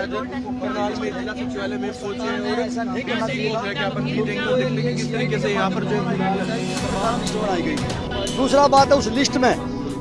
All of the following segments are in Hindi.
आज करनाल में जिला सचिवालय में पहुंचे और ऐसा नहीं करना चाहिए ज्ञापन मीटिंग को देखने की किस तरीके से यहाँ पर जो आई गई। दूसरा बात है, उस लिस्ट में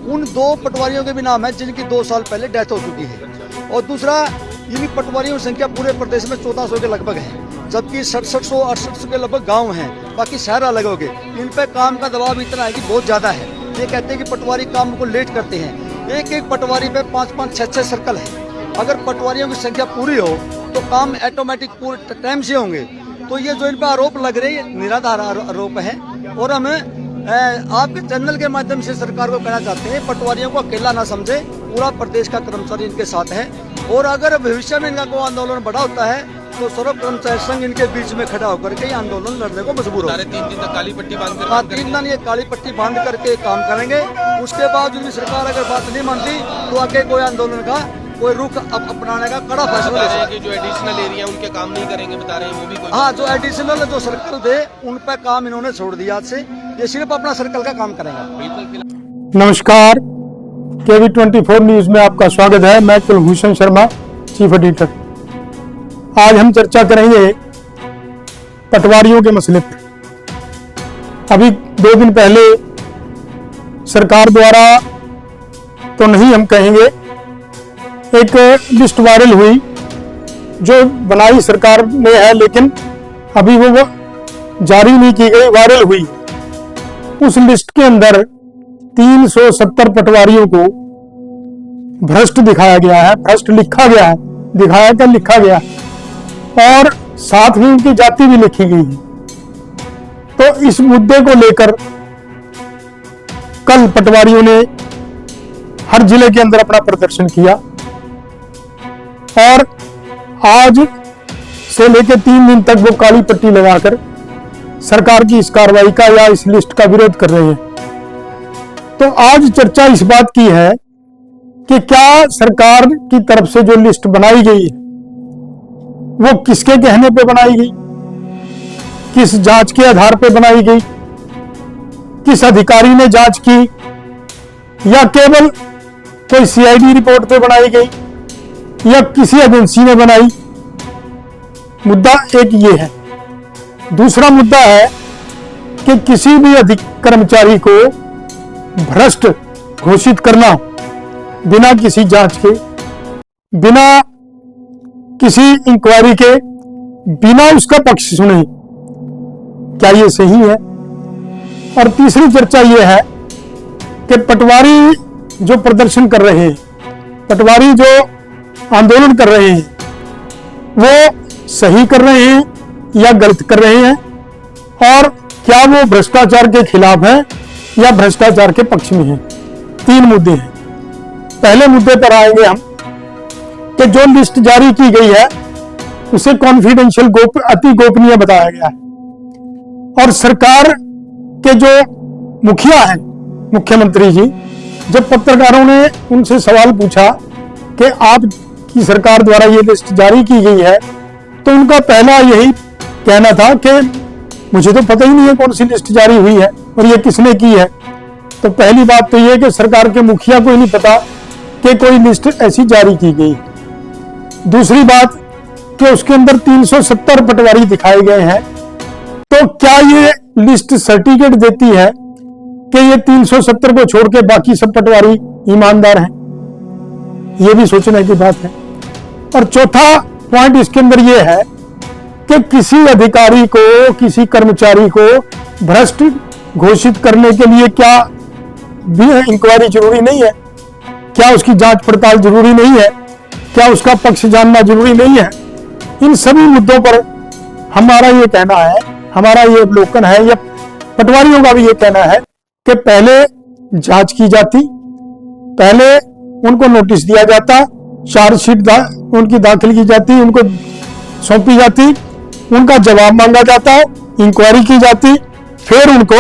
उन 2 पटवारियों के भी नाम है जिनकी 2 साल पहले डेथ हो चुकी है। और दूसरा, इन पटवारियों की संख्या पूरे प्रदेश में 1400 के लगभग है, जबकि 6700 6800 के लगभग गांव हैं, बाकी शहर अलग हो गए। इन पे काम का दबाव इतना है कि बहुत ज़्यादा है। ये कहते हैं कि पटवारी काम को लेट करते हैं। एक पटवारी पे 5-5 6-6 सर्कल है। अगर पटवारियों की संख्या पूरी हो तो काम ऑटोमेटिक पूरे टाइम से होंगे। तो ये जो इन पर आरोप लग रहे हैं निराधार आरोप है। और हम आपके चैनल के माध्यम से सरकार को कहना चाहते हैं, पटवारियों को अकेला ना समझे, पूरा प्रदेश का कर्मचारी इनके साथ है। और अगर भविष्य में इनका कोई आंदोलन बड़ा होता है तो सर्व कर्मचारी संघ इनके बीच में खड़ा होकर के आंदोलन लड़ने को मजबूर हो। 3 दिन तक काली पट्टी बांध कर 3 दिन ये काली पट्टी बांध करके काम करेंगे। उसके बाद भी सरकार अगर बात नहीं मानती तो आगे कोई आंदोलन का कोई रुख अपनाने का कड़ा फैसला ले सकते हैं। जो एडिशनल एरिया उनके काम नहीं करेंगे बता रहे हैं, वो भी कोई हाँ, जो एडिशनल जो सर्कल थे उन पर काम इन्होंने छोड़ दिया। आज से ये सिर्फ अपना सर्कल का काम करेगा। नमस्कार, KV24 न्यूज में आपका स्वागत है। मैं कुलभूषण शर्मा, चीफ एडिटर। आज हम चर्चा करेंगे पटवारियों के मसले पर। अभी 2 दिन पहले सरकार द्वारा तो नहीं हम कहेंगे, एक लिस्ट वायरल हुई जो बनाई सरकार ने है, लेकिन अभी वो जारी नहीं की गई, वायरल हुई। उस लिस्ट के अंदर 370 पटवारियों को भ्रष्ट दिखाया गया है, भ्रष्ट लिखा गया है, दिखाया क्या लिखा गया, और साथ में उनकी जाति भी लिखी गई है। तो इस मुद्दे को लेकर कल पटवारियों ने हर जिले के अंदर अपना प्रदर्शन किया और आज से लेकर 3 दिन तक वो काली पट्टी लगाकर सरकार की इस कार्रवाई का या इस लिस्ट का विरोध कर रहे हैं। तो आज चर्चा इस बात की है कि क्या सरकार की तरफ से जो लिस्ट बनाई गई है वो किसके कहने पे बनाई गई, किस जांच के आधार पे बनाई गई, किस अधिकारी ने जांच की, या केवल कोई CID रिपोर्ट पे बनाई गई या किसी एजेंसी ने बनाई। मुद्दा एक ये है। दूसरा मुद्दा है कि किसी भी कर्मचारी को भ्रष्ट घोषित करना बिना किसी जांच के, बिना किसी इंक्वायरी के, बिना उसका पक्ष सुने, क्या ये सही है? और तीसरी चर्चा ये है कि पटवारी जो प्रदर्शन कर रहे हैं, पटवारी जो आंदोलन कर रहे हैं, वो सही कर रहे हैं या गलत कर रहे हैं, और क्या वो भ्रष्टाचार के खिलाफ है या भ्रष्टाचार के पक्ष में है। 3 मुद्दे हैं। पहले मुद्दे पर आएंगे हम कि जो लिस्ट जारी की गई है उसे कॉन्फिडेंशियल अति गोपनीय बताया गया है। और सरकार के जो मुखिया हैं, मुख्यमंत्री जी, जब पत्रकारों ने उनसे सवाल पूछा कि आपकी सरकार द्वारा ये लिस्ट जारी की गई है, तो उनका पहला यही कहना था कि मुझे तो पता ही नहीं है कौन सी लिस्ट जारी हुई है और ये किसने की है। तो पहली बात तो ये कि सरकार के मुखिया को ही नहीं पता कि कोई लिस्ट ऐसी जारी की गई। दूसरी बात कि उसके अंदर 370 पटवारी दिखाए गए हैं, तो क्या ये लिस्ट सर्टिफिकेट देती है कि ये 370 को छोड़ के बाकी सब पटवारी ईमानदार हैं? ये भी सोचने की बात है। और चौथा पॉइंट इसके अंदर ये है कि किसी अधिकारी को, किसी कर्मचारी को भ्रष्ट घोषित करने के लिए क्या भी इंक्वायरी जरूरी नहीं है? क्या उसकी जांच पड़ताल जरूरी नहीं है? क्या उसका पक्ष जानना जरूरी नहीं है? इन सभी मुद्दों पर हमारा ये कहना है, हमारा ये अवलोकन है, या पटवारियों का भी ये कहना है कि पहले जांच की जाती, पहले उनको नोटिस दिया जाता, चार्जशीट उनकी दाखिल की जाती, उनको सौंपी जाती, उनका जवाब मांगा जाता, इंक्वायरी की जाती, फिर उनको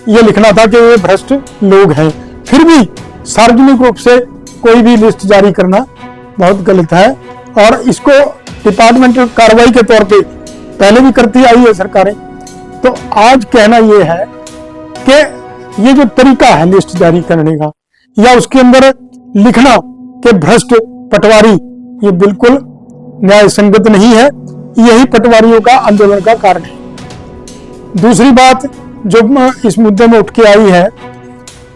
ये लिखना था कि ये भ्रष्ट लोग हैं। फिर भी सार्वजनिक रूप से कोई भी लिस्ट जारी करना बहुत गलत है और इसको डिपार्टमेंटल कार्रवाई के तौर पे पहले भी करती आई है सरकारें। तो आज कहना यह है कि ये जो तरीका है लिस्ट जारी करने का या उसके अंदर लिखना कि भ्रष्ट पटवारी ये बिल्कुल न्याय संगत नहीं है। यही पटवारियों का आंदोलन का कारण है। दूसरी बात जो इस मुद्दे में उठ के आई है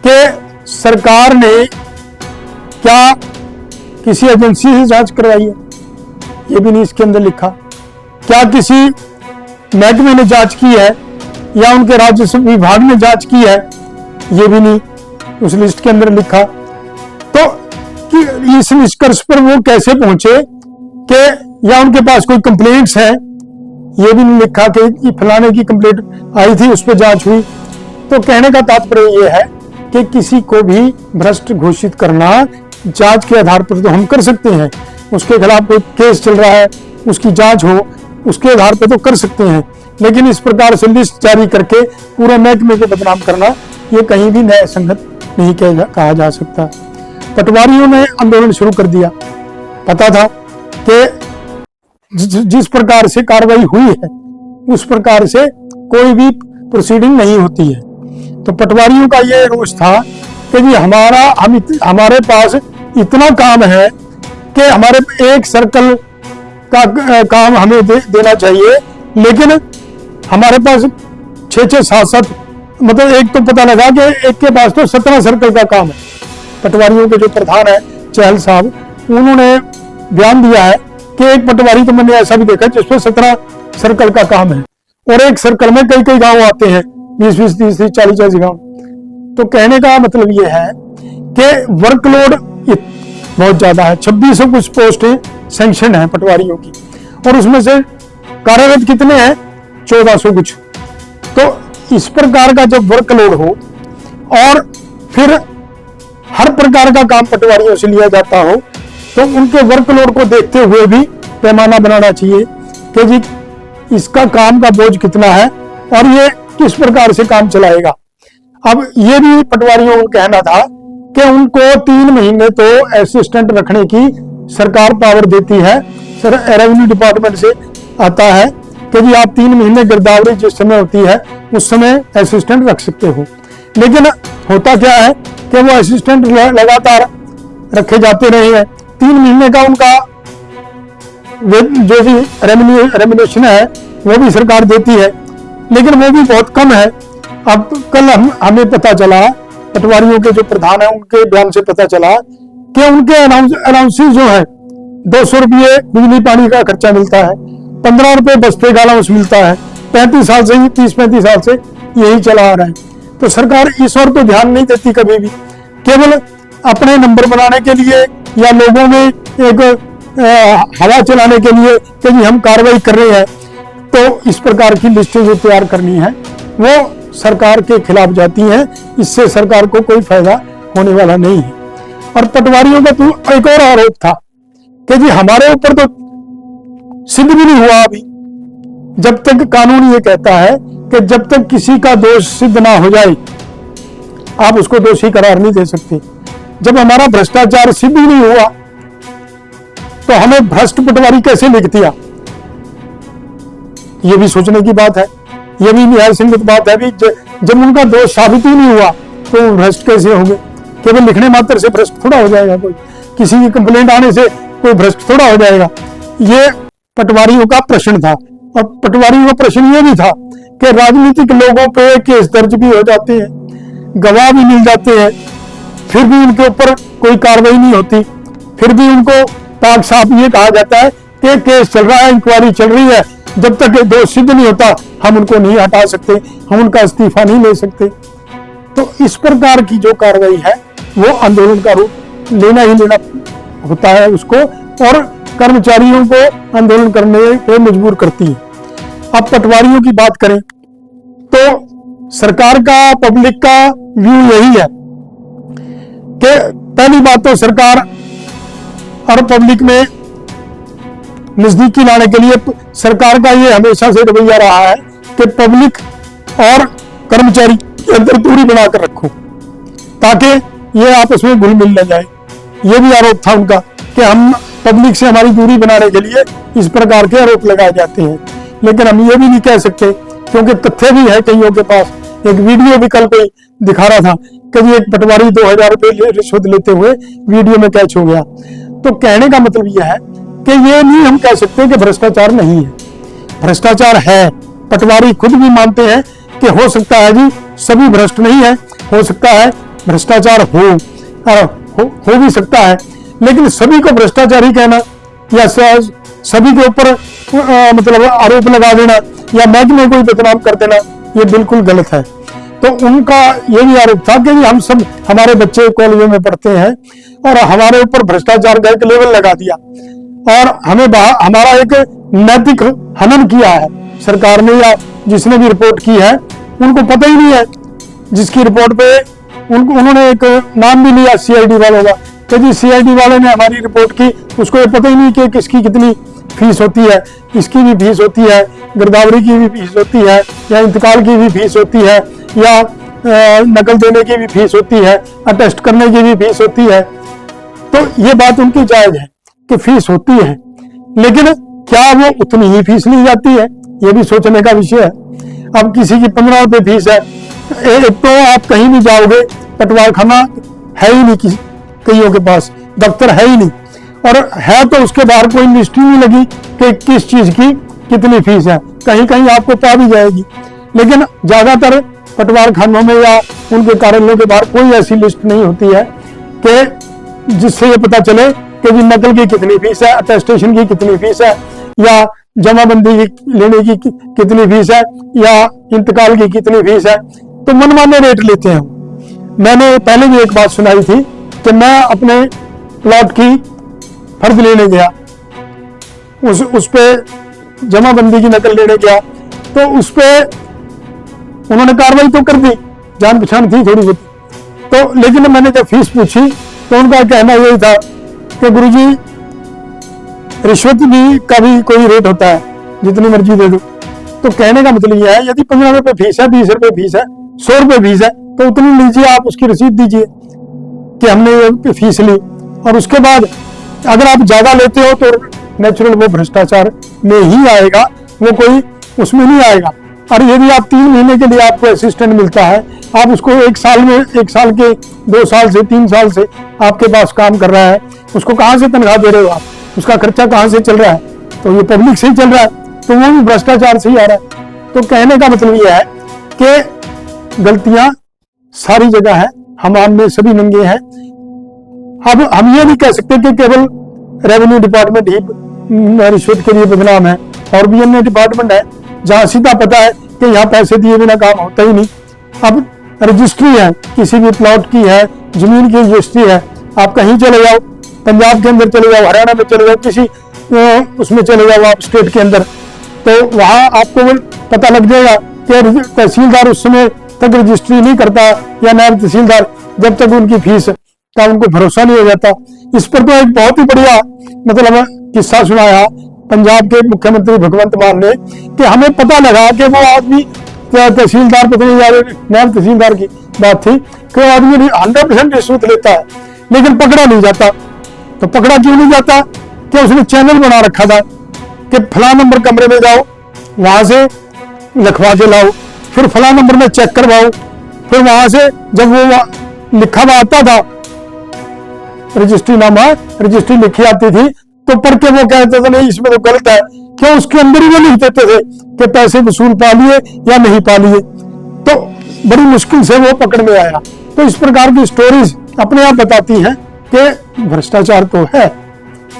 कि सरकार ने क्या किसी एजेंसी से जांच करवाई है, ये भी नहीं इसके अंदर लिखा। क्या किसी महकमे ने जांच की है या उनके राजस्व विभाग ने जांच की है, ये भी नहीं उस लिस्ट के अंदर लिखा। तो कि इस निष्कर्ष पर वो कैसे पहुंचे कि या उनके पास कोई कंप्लेंट्स है, ये भी नहीं लिखा कि फलाने की कंप्लेंट आई थी उस पर जांच हुई। तो कहने का तात्पर्य ये है कि किसी को भी भ्रष्ट घोषित करना जांच के आधार पर तो हम कर सकते हैं, उसके खिलाफ कोई केस चल रहा है, उसकी जांच हो, उसके आधार पर तो कर सकते हैं, लेकिन इस प्रकार से लिस्ट जारी करके पूरे महकमे को बदनाम करना ये कहीं भी न्याय संगत नहीं कहा जा सकता। पटवारियों ने आंदोलन शुरू कर दिया, पता था कि जिस प्रकार से कार्रवाई हुई है उस प्रकार से कोई भी प्रोसीडिंग नहीं होती है। तो पटवारियों का ये रोष था कि जी हमारे पास इतना काम है कि हमारे एक सर्कल का काम हमें देना चाहिए, लेकिन हमारे पास 6-7 मतलब एक तो पता लगा कि एक के पास तो 17 सर्कल का काम है। पटवारियों के जो प्रधान है चहल साहब, उन्होंने बयान दिया है कि एक पटवारी तो मैंने ऐसा भी देखा जिसमें 17 सर्कल का काम है और एक सर्कल में कई गांव आते हैं, 20-20, 30-30, 40-40 गांव। तो कहने का मतलब ये है कि वर्कलोड बहुत ज्यादा है। 2600 कुछ पोस्टें सैंक्शन है पटवारियों की और उसमें से कार्यरत कितने हैं, 1400 कुछ। तो इस प्रकार का जब वर्कलोड हो और फिर हर प्रकार का काम पटवारियों से लिया जाता हो, तो उनके वर्कलोड को देखते हुए भी पैमाना बनाना चाहिए कि जी इसका काम का बोझ कितना है और ये किस प्रकार से काम चलाएगा। अब ये भी पटवारियों को कहना था कि उनको 3 महीने तो असिस्टेंट रखने की सरकार पावर देती है, रेवेन्यू डिपार्टमेंट से आता है कि जी आप 3 महीने गिरदावरी जिस समय होती है उस समय असिस्टेंट रख सकते हो। लेकिन होता क्या है कि वो असिस्टेंट लगातार रखे जाते रहे हैं। 3 महीने का उनका जो भी रेम्युनरेशन है वो भी सरकार देती है, लेकिन वो भी बहुत कम है। अब कल हमें पता चला, पटवारियों के जो प्रधान है उनके बयान से पता चला कि उनके अलाउंसेस जो है 200 रुपये बिजली पानी का खर्चा मिलता है, 15 रुपये बस्ते का अलाउंस मिलता है। 35 साल से 30-35 साल से यही चला आ रहा है। तो सरकार इस ओर पे ध्यान नहीं देती कभी भी, केवल अपने नंबर बनाने के लिए या लोगों में एक हवा चलाने के लिए कि जी हम कार्रवाई कर रहे हैं, तो इस प्रकार की लिस्टें जो तैयार करनी है वो सरकार के खिलाफ जाती हैं। इससे सरकार को कोई फायदा होने वाला नहीं है। और पटवारियों का तो एक और आरोप था कि जी हमारे ऊपर तो सिद्ध भी नहीं हुआ अभी, जब तक कानून ये कहता है कि जब तक किसी का दोष सिद्ध ना हो जाए आप उसको दोषी करार नहीं दे सकते। जब हमारा भ्रष्टाचार सिद्ध ही नहीं हुआ तो हमें भ्रष्ट पटवारी कैसे लिख दिया, ये भी सोचने की बात है। ये भी न्याय संगत बात है भी जब उनका दोष साबित ही नहीं हुआ तो भ्रष्ट कैसे होंगे। केवल लिखने मात्र से भ्रष्ट थोड़ा हो जाएगा, कोई किसी की कंप्लेंट आने से कोई भ्रष्ट थोड़ा हो जाएगा। ये पटवारियों का प्रश्न था। और पटवारियों का प्रश्न ये भी था कि राजनीतिक लोगों पे केस दर्ज भी हो जाते हैं, गवाह भी मिल जाते हैं, फिर भी उनके ऊपर कोई कार्रवाई नहीं होती, फिर भी उनको पाक साफ ये कहा जाता है कि केस चल रहा है, इंक्वायरी चल रही है, जब तक दोष सिद्ध नहीं होता हम उनको नहीं हटा सकते, हम उनका इस्तीफा नहीं ले सकते। तो इस प्रकार की जो कार्रवाई है वो आंदोलन का रूप लेना ही लेना होता है उसको, और कर्मचारियों को आंदोलन करने पे मजबूर करती है। अब पटवारियों की बात करें तो सरकार का, पब्लिक का व्यू यही है कि पहली बात तो सरकार और पब्लिक में नजदीकी लाने के लिए सरकार का ये हमेशा से रवैया रहा है कि पब्लिक और कर्मचारी के अंदर दूरी बनाकर रखो ताकि ये आपस में घुल मिल न जाए। ये भी आरोप था उनका कि हम पब्लिक से हमारी दूरी बनाने के लिए इस प्रकार के आरोप लगाए जाते हैं। लेकिन हम ये भी नहीं कह सकते क्योंकि तथ्य भी है कईयों के पास। एक वीडियो भी कल कोई दिखा रहा था कि एक पटवारी 2000 रुपये रिश्वत लेते हुए वीडियो में कैच हो गया। तो कहने का मतलब यह है कि ये नहीं हम कह सकते कि भ्रष्टाचार नहीं है, भ्रष्टाचार है। पटवारी खुद भी मानते हैं कि हो सकता है जी सभी भ्रष्ट नहीं है, हो सकता है भ्रष्टाचार हो भी सकता है, लेकिन सभी को भ्रष्टाचारी कहना या सभी के ऊपर मतलब आरोप लगा देना या महकमे को बदनाम कर देना ये बिल्कुल गलत है। तो उनका ये भी आरोप था कि हम सब हमारे बच्चे कॉलेजों में पढ़ते हैं और हमारे ऊपर भ्रष्टाचार का एक लेवल लगा दिया और हमें हमारा एक नैतिक हनन किया है सरकार ने या जिसने भी रिपोर्ट की है। उनको पता ही नहीं है, जिसकी रिपोर्ट पे उन्होंने एक नाम भी लिया सीआईडी वालों का कि जी सीआईडी वाले ने हमारी रिपोर्ट की, उसको ये पता ही नहीं कि किसकी कितनी फीस होती है, इसकी भी फीस होती है, गिरदावरी की भी फीस होती है या इंतकाल की भी फीस होती है या नकल देने की भी फीस होती है, अटेस्ट करने की भी फीस होती है। तो ये बात उनकी जायज है कि फीस होती है, लेकिन क्या वो उतनी ही फीस ली जाती है, ये भी सोचने का विषय है। अब किसी की 15 रुपए फीस है, एक तो आप कहीं भी जाओगे पटवार खाना है ही नहीं, कईयों के पास दफ्तर है ही नहीं, और है तो उसके बाहर कोई लिस्ट ही नहीं लगी कि किस चीज की कितनी फीस है। कहीं कहीं आपको पा भी जाएगी, लेकिन ज्यादातर पटवार खानों में या उनके कार्यालयों के बाहर कोई ऐसी लिस्ट नहीं होती है कि जिससे ये पता चले कि जी नकल की कितनी फीस है, अटेस्टेशन की कितनी फीस है या जमाबंदी की लेने की कितनी फीस है या इंतकाल की कितनी फीस है। तो मनमाने रेट लेते हैं। मैंने पहले भी एक बात सुनाई थी कि मैं अपने प्लॉट की फर्द लेने गया, उस पे जमाबंदी की नकल लेने गया, तो उस पे उन्होंने कार्रवाई तो कर दी, जान पहचान थी थोड़ी बहुत, तो लेकिन मैंने जब फीस पूछी तो उनका कहना यही था कि गुरुजी रिश्वत भी का भी कोई रेट होता है, जितनी मर्जी दे दो। तो कहने का मतलब यह है यदि 15 रुपए फीस है, 20 रुपए फीस है, 100 रुपए फीस है, तो उतनी लीजिए, आप उसकी रसीद दीजिए कि हमने ये फीस ली। और उसके बाद अगर आप ज्यादा लेते हो तो नेचुरल वो भ्रष्टाचार में ही आएगा, वो कोई उसमें नहीं आएगा। और यदि आप 3 महीने के लिए आपको असिस्टेंट मिलता है, आप उसको 1 साल में 1 साल के 2 साल से 3 साल से आपके पास काम कर रहा है, उसको कहाँ से तनख्वाह दे रहे हो आप, उसका खर्चा कहाँ से चल रहा है, तो ये पब्लिक से ही चल रहा है, तो वो भी भ्रष्टाचार से ही आ रहा है। तो कहने का मतलब ये है कि गलतियां सारी जगह है, हमाम में सभी नंगे हैं। अब हम ये नहीं कह सकते कि केवल रेवेन्यू डिपार्टमेंट ही रिश्वत के लिए बदनाम है, और भी अन्य डिपार्टमेंट है जहां सीधा पता है कि यहाँ पैसे दिए बिना काम होता ही नहीं। अब रजिस्ट्री है, किसी भी प्लॉट की है, जमीन की रजिस्ट्री है, आप कहीं चले जाओ, पंजाब के अंदर चले जाओ, हरियाणा में चले जाओ, किसी उसमें चले जाओ आप स्टेट के अंदर, तो वहां आपको पता लग जाएगा कि तहसीलदार उस समय तक रजिस्ट्री नहीं करता या नायब तहसीलदार, जब तक उनकी फीस का उनको भरोसा नहीं हो जाता। इस पर तो एक बहुत ही बढ़िया मतलब किस्सा सुनाया पंजाब के मुख्यमंत्री भगवंत मान ने कि हमें पता लगा कि वो आदमी तहसीलदार पता नहीं नायब तहसीलदार की बात थी कि वो आदमी 100% रिश्वत लेता है, लेकिन पकड़ा नहीं जाता। तो पकड़ा क्यों नहीं जाता कि उसने चैनल बना रखा था कि फला नंबर कमरे में जाओ, वहां से लिखवा के लाओ, फिर फला नंबर में चेक करवाओ, फिर वहां से जब वो लिखा हुआ आता था रजिस्ट्री नामा, रजिस्ट्री लिखी आती थी, तो पढ़ के वो कहते थे नहीं इसमें तो गलत है, क्यों उसके अंदर ही वो लिख देते थे कि पैसे वसूल पा लिए या नहीं पा लिए। तो बड़ी मुश्किल से वो पकड़ में आया। तो इस प्रकार की स्टोरीज अपने आप बताती हैं कि भ्रष्टाचार तो है,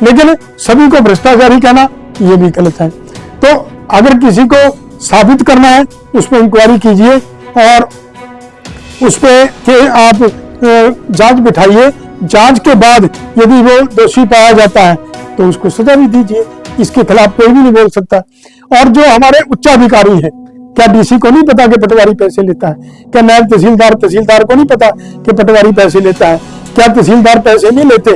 लेकिन सभी को भ्रष्टाचारी कहना ये भी गलत है। तो अगर किसी को साबित करना है उस पर इंक्वायरी कीजिए और उस पर कि आप जांच बिठाइए, जांच के बाद यदि वो दोषी पाया जाता है तो उसको सजा भी दीजिए, इसके खिलाफ कोई भी नहीं बोल सकता। और जो हमारे उच्चाधिकारी हैं, क्या डीसी को नहीं पता कि पटवारी पैसे लेता है? क्या नायब तहसीलदार को नहीं पता कि पटवारी पैसे लेता है? क्या तहसीलदार पैसे नहीं लेते?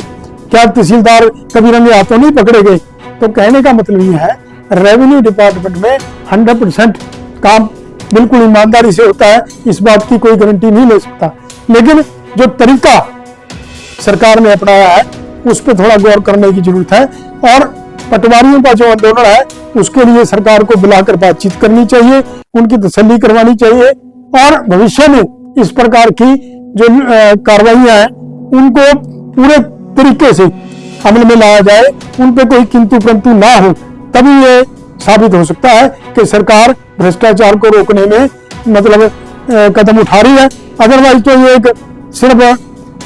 क्या तहसीलदार कभी रंगे हाथों नहीं पकड़े गए? तो कहने का मतलब ये है रेवेन्यू डिपार्टमेंट में 100% काम बिल्कुल ईमानदारी से होता है, इस बात की कोई गारंटी नहीं ले सकता। लेकिन जो तरीका सरकार ने अपनाया है उस पर थोड़ा गौर करने की जरूरत है, और पटवारियों का जो आंदोलन है उसके लिए सरकार को बुलाकर बातचीत करनी चाहिए, उनकी तसल्ली करवानी चाहिए, और भविष्य में इस प्रकार की जो कार्रवाइयां हैं उनको पूरे तरीके से अमल में लाया जाए, उन पे कोई किंतु परंतु ना हो, तभी ये साबित हो सकता है कि सरकार भ्रष्टाचार को रोकने में मतलब कदम उठा रही है। अदरवाइज तो ये एक सिर्फ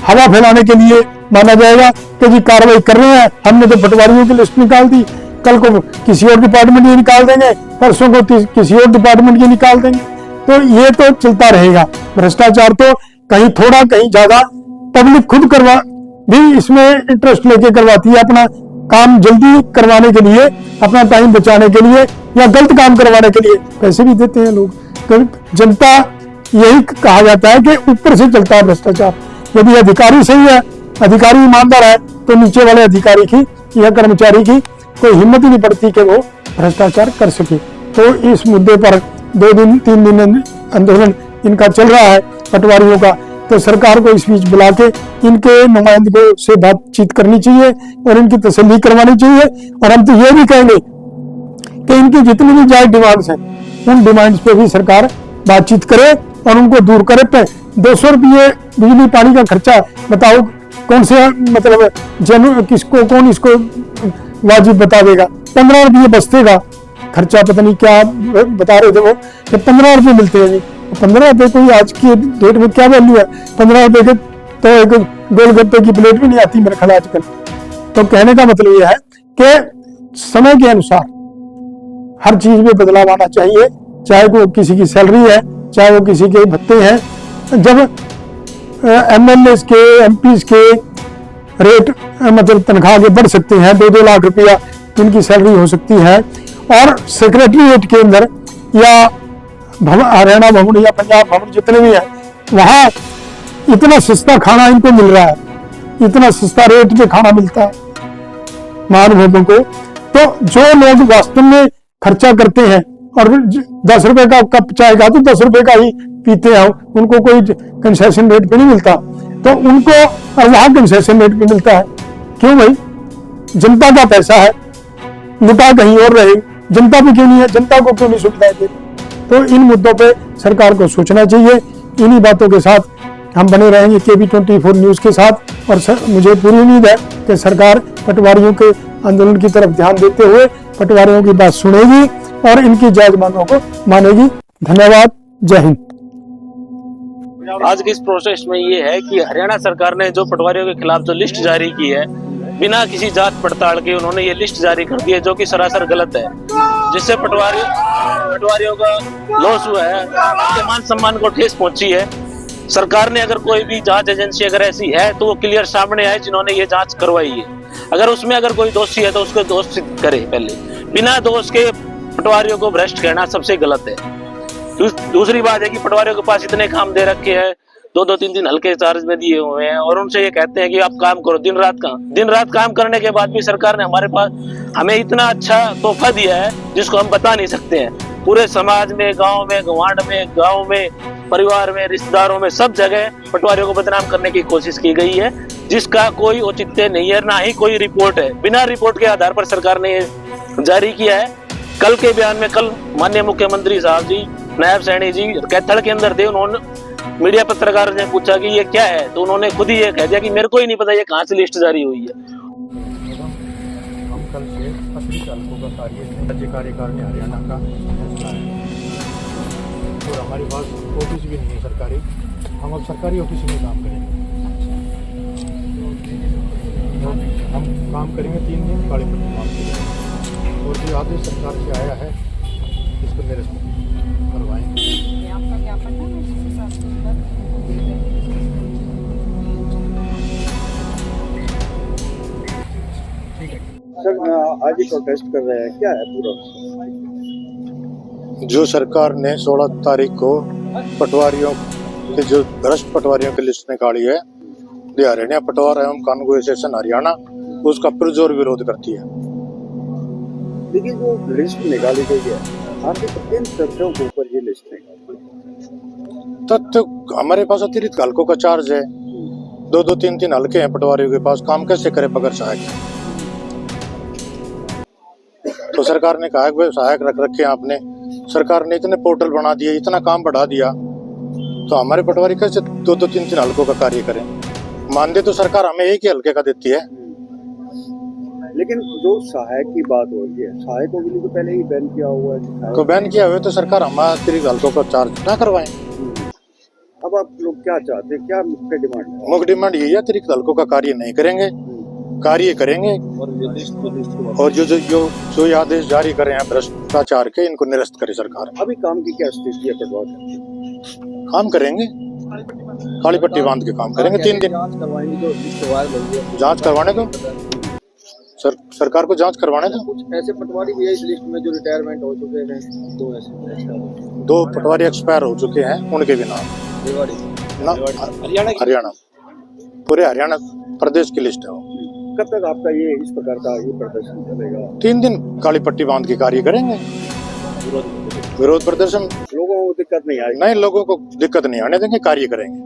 हवा फैलाने के लिए माना जाएगा कि जी कार्रवाई कर रहे हैं, हमने तो पटवारियों की लिस्ट निकाल दी, कल को किसी और डिपार्टमेंट की निकाल देंगे, परसों को किसी और डिपार्टमेंट की निकाल देंगे, तो ये तो चलता रहेगा। भ्रष्टाचार तो कहीं थोड़ा कहीं ज्यादा पब्लिक खुद करवा भी इसमें इंटरेस्ट लेके करवाती है, अपना काम जल्दी करवाने के लिए, अपना टाइम बचाने के लिए या गलत काम करवाने के लिए पैसे भी देते हैं लोग। जनता यही कहा जाता है कि ऊपर से चलता है भ्रष्टाचार। यदि अधिकारी सही है, अधिकारी ईमानदार है, तो नीचे वाले अधिकारी की या कर्मचारी की कोई हिम्मत ही नहीं पड़ती कि वो भ्रष्टाचार कर सके। तो इस मुद्दे पर 2 दिन 3 दिन आंदोलन इनका चल रहा है पटवारियों का, तो सरकार को इस बीच बुला के इनके नुमाइंदों से बातचीत करनी चाहिए और इनकी तसल्ली करवानी चाहिए। और हम तो ये भी कहेंगे कि इनकी जितनी भी जायज डिमांड्स हैं, उन डिमांड्स पे भी सरकार बातचीत करे और उनको दूर करे। पे 200 रुपये बिजली पानी का खर्चा बताओ, कौन से मतलब किसको कौन इसको वाजिब बता देगा? 15 रुपये बचते का खर्चा, पता नहीं क्या बता रहे थे वो कि 15 रुपये मिलते हैं जी। 15 रुपये कोई आज की डेट में क्या वैल्यू है? 15 रुपये के तो एक गोलगप्पे की प्लेट भी नहीं आती मेरे ख्याल आजकल। तो कहने का मतलब यह है कि समय के अनुसार हर चीज में बदलाव आना चाहिए, चाहे वो किसी की सैलरी है, चाहे वो किसी के भत्ते हैं। जब एमएलए के एमपी के रेट मतलब तनख्वाह के बढ़ सकते हैं, 2-2 लाख रुपया इनकी सैलरी हो सकती है, और सेक्रेटरीट के अंदर या हरियाणा भवन या पंजाब भवन जितने भी हैं, वहां इतना सस्ता खाना इनको मिल रहा है, इतना सस्ता रेट पे खाना मिलता है महानुभावों को। तो जो लोग वास्तव में खर्चा करते हैं और 10 रुपए का कप चाय का तो 10 रुपए का ही पीते हैं, उनको कोई कंसेशन रेट पे नहीं मिलता, तो उनको और वहां कंसेशन रेट पे मिलता है। क्यों भाई? जनता का पैसा है, लुटा कहीं और रहे, जनता भी क्यों नहीं है, जनता को क्यों नहीं सुविधाएं दे? तो इन मुद्दों पे सरकार को सोचना चाहिए। इन्हीं बातों के साथ हम बने रहेंगे KB24 न्यूज के साथ, और मुझे पूरी उम्मीद है कि सरकार पटवारियों के आंदोलन की तरफ ध्यान देते हुए पटवारियों की बात सुनेगी और इनकी जायज मांगों को मानेगी। धन्यवाद, जय हिंद। आज की इस प्रोसेस में ये है कि हरियाणा सरकार ने जो पटवारियों के खिलाफ जो लिस्ट जारी की है, बिना किसी जांच पड़ताल के उन्होंने ये लिस्ट जारी कर दी है, जो कि सरासर गलत है, जिससे पटवारियों का लॉस हुआ है, उनके मान सम्मान को ठेस पहुंची है। सरकार ने अगर कोई भी जांच एजेंसी अगर ऐसी है तो वो क्लियर सामने आए जिन्होंने ये जांच करवाई है। अगर उसमें अगर कोई दोषी है तो उसको दोष सिद्ध करे पहले, बिना दोष के पटवारियों को भ्रष्ट कहना सबसे गलत है। दूसरी बात है कि पटवारियों के पास इतने काम दे रखे हैं, 2-2, 3-3 हल्के चार्ज में दिए हुए हैं, और उनसे ये कहते हैं कि आप काम करो, दिन रात काम करने के बाद भी सरकार ने हमें इतना अच्छा तोहफा दिया है जिसको हम बता नहीं सकते हैं। पूरे समाज में, गांव में, गवांड में, गांव में, परिवार में, रिश्तेदारों में, सब जगह पटवारियों को बदनाम करने की कोशिश की गई है, जिसका कोई औचित्य नहीं है, ना ही कोई रिपोर्ट है। बिना रिपोर्ट के आधार पर सरकार ने जारी किया है। कल के बयान में, कल माननीय मुख्यमंत्री साहब जी, नायब सैनी जी कैथल के अंदर थे, उन्होंने मीडिया पत्रकार ने पूछा कि ये क्या है, तो उन्होंने खुद ही ये कह दिया कि मेरे को ही नहीं पता ये कहाँ से लिस्ट जारी हुई है। हम कल से असली चालकों का कार्य राज्य कार्यकाल ने हरियाणा का फैसला है, और हमारे पास ऑफिस भी नहीं है सरकारी, हम अब सरकारी ऑफिस में काम करेंगे। हम काम करेंगे 3 दिन काले पट्टी काम करेंगे, और जो आदेश सरकार से आया है इसको मेरे करवाएंगे। आपका ज्ञापन है सर, आज ही प्रोटेस्ट कर रहे हैं, क्या है पूरा? जो सरकार ने 16 तारीख को पटवारियों के जो भ्रष्ट पटवारियों की लिस्ट निकाली है, हरियाणा पटवार एवं कानून एसोसिएशन हरियाणा उसका पुरजोर विरोध करती है। देखिए, जो लिस्ट निकाली गई है, आपके किन तथ्यों के ऊपर ये लिस्ट निकाली? तथ्य हमारे पास अतिरिक्त हल्कों का चार्ज है, 2-2, 3-3 हल्के हैं पटवारियों के पास, काम कैसे करे बगैर सहायक? तो सरकार ने कहा कि सहायक रख रखे हैं आपने, सरकार ने इतने पोर्टल बना दिए, इतना काम बढ़ा दिया, तो हमारे पटवारी कैसे 2-2, 3-3 हल्कों का कार्य करें? मानदेय तो सरकार हमें एक ही हल्के का देती है, लेकिन जो सहायक की बात हो रही है, सहायकों के लिए तो पहले ही बैन किया हुआ है। तो बैन किया हुआ है तो सरकार हमारा अतिरिक्त हल्कों का चार्ज ना करवाएं। अब आप लोग क्या चाहते हैं, क्या मुख्य डिमांड है? मुख्य डिमांड यही है, अतिरिक्त हल्कों का कार्य नहीं करेंगे, कार्य करेंगे और जो ये आदेश जारी करे हैं भ्रष्टाचार के, इनको निरस्त करे सरकार। अभी काम की क्या स्थिति है पटवार? काम करेंगे, काली पट्टी बांध के काम करेंगे 3 दिन। जांच करवाएंगे, जो लिस्ट वायरल हुई है जांच करवाने दो, सरकार को जांच करवाने दो। कुछ ऐसे पटवारी भी है इस लिस्ट में जो रिटायरमेंट हो चुके हैं, 2 ऐसे 2 पटवारी एक्सपायर हो चुके हैं, उनके भी नाम ना हरियाणा, पूरे हरियाणा प्रदेश की लिस्ट है वो। कब तक आपका ये इस प्रकार का ये प्रदर्शन चलेगा? 3 दिन काली पट्टी बांध के कार्य करेंगे, विरोध प्रदर्शन। लोगों को दिक्कत नहीं आएगी? नहीं, लोगों को दिक्कत नहीं आने देंगे, कार्य करेंगे।